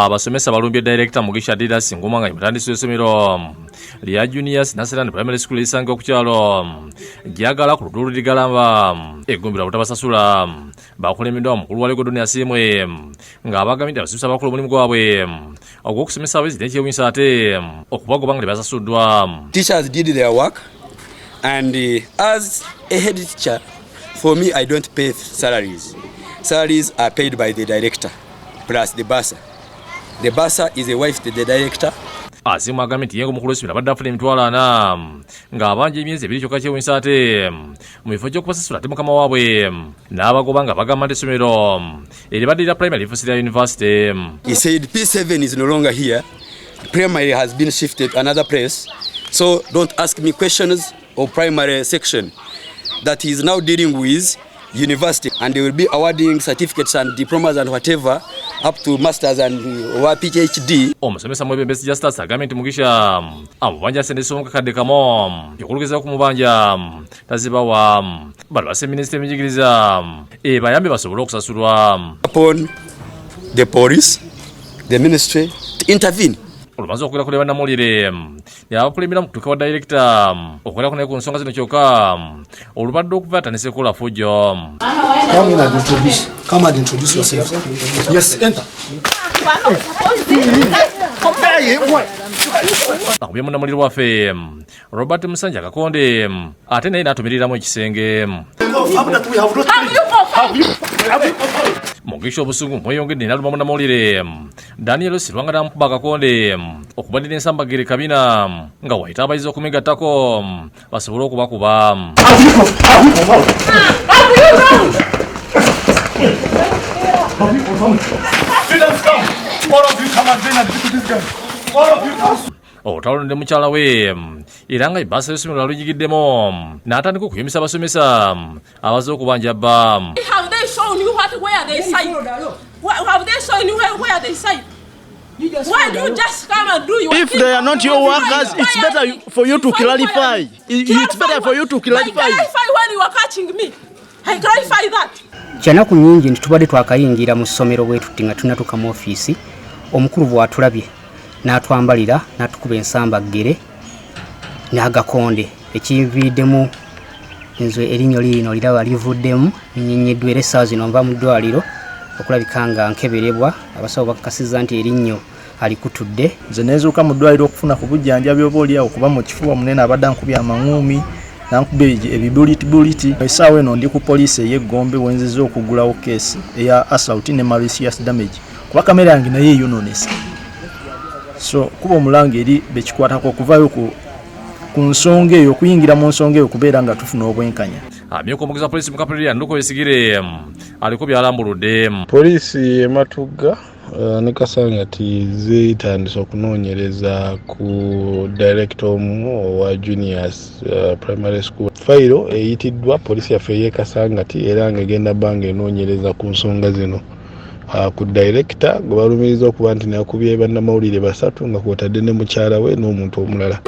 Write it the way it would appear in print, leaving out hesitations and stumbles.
abasomesa balumbye director Mugisha Didas Nguma nga mutandisi w'essomero lya Juniors National Primary School lisanga ku kyalo gyagala ku lutuulu ligalamba eggumbira butabasasula bakulemedwa omukulu wa Legodoni Asimwe ng'abagambye abasomesa bakola omulimu gwabwe ogw'okusomesa abayizi n'ekyewuunyisa ate okubagoba nga tebasasuddwa. Teachers did their work and as a head teacher, for me I don't pay salaries. Salaries are paid by the director plus the bursar. The bursar is a wife to the director. Asimwe agambye nti yengo mukulu w'essomero abadde afuna emitwalo 4 ng'abanja emyezi 2 kyokka kyewuunyisa ate mu bifo gy'okubasasula ate mukama waabwe n'abagoba nga bagamba nti essomero eribadde lya primary lifuusira university. He said P7 is no longer here. Primary has been shifted to another place. So don't ask me questions of primary section. That he is now dealing with university, and they will be awarding certificates and diplomas and whatever up to masters and PhD. Omusomesa Mwebembezi Justus agambye nti Mugisha amubanja asendesa omukakadde kamo yokulugeza kumubanja tazibawa bali base minister emijigiriza bayambe basobole okusasulwa. Upon the police, the ministry to intervene. Olubanza okukolera kuleba namulire yabakulembera mu kutuuka wa director okukolera ku naye ku nsonga zino kyokka olubadde okuva atanise kola fujo. Come and introduce yourself. Yes, enter. Akubye munnamuliro waffe Robert Musanja Kakonde ate naye n'atumiriramu ekisenge. Mugisha obusungu mweyongedde n'aluma munnamulire Daniel Silwanga n'amukuba Kakonde okubadira ensambagire kabina nga wayita abayizi okumegattako basobole okubakuba. Otawulidde mukyala we era nga ebbaasa y'essomero aluyigiddemu n'atandika okuyomesa abasomesa abaze okubanja bba. Have they shown you where they sign? Have they shown you where they sign? Why do you just come and do your If they are not your workers, it's better for you to clarify. It's better for you to clarify. Clarify when you are catching me. I clarify that. Kyanaku nyingi ntitubadde twakayingira mu ssomero bwe tuti nga tunatuuka mu ofiisi omukulu bw'atulabye n'atwambalira n'atukuba ensambagere n'agakonde ekiviiddemu nze erinnyo lino liraba livuddemu nnyinyiddwa era essaawa zino nva mu ddwaliro okulabika nga nkeberebwa abasawo bakakasiza nti erinnyo alikutudde. Nze neezuuka mu ddwaliro okufuna ku bujjanjabi oba oliawo okuba mu kifuba munene abadde ankubye amaŋŋuumi nankubye ebibulitibuliti. Essaawa eno ndi ku poliisi ey'Egombe wenzizza okugulawo keesi eya assault ne malicious damage kuba kamera yange naye eyonoonese. So kuba omulanga eri bekikwatako okuvayo ku nsonga eyo okuyingira mu nsonga eyo okubeera nga tufuna obwenkanya. Amyuka omugeza poliisi mu Kapulira Nduko Besigire aliko byalambuludde. Poliisi ematugga ne Kasangati zeetandise okunoonyereza ku director omu wa Juniors Primary School. Fayiro eyitiddwa poliisi yaffe ey'e Kasangati era ng'egenda bbanga enoonyereza ku nsonga zino. Ku director gwe balumiriza okuba nti nakubye bannamawulire 3 nga kwotadde ne mukyala we n'omuntu omulala.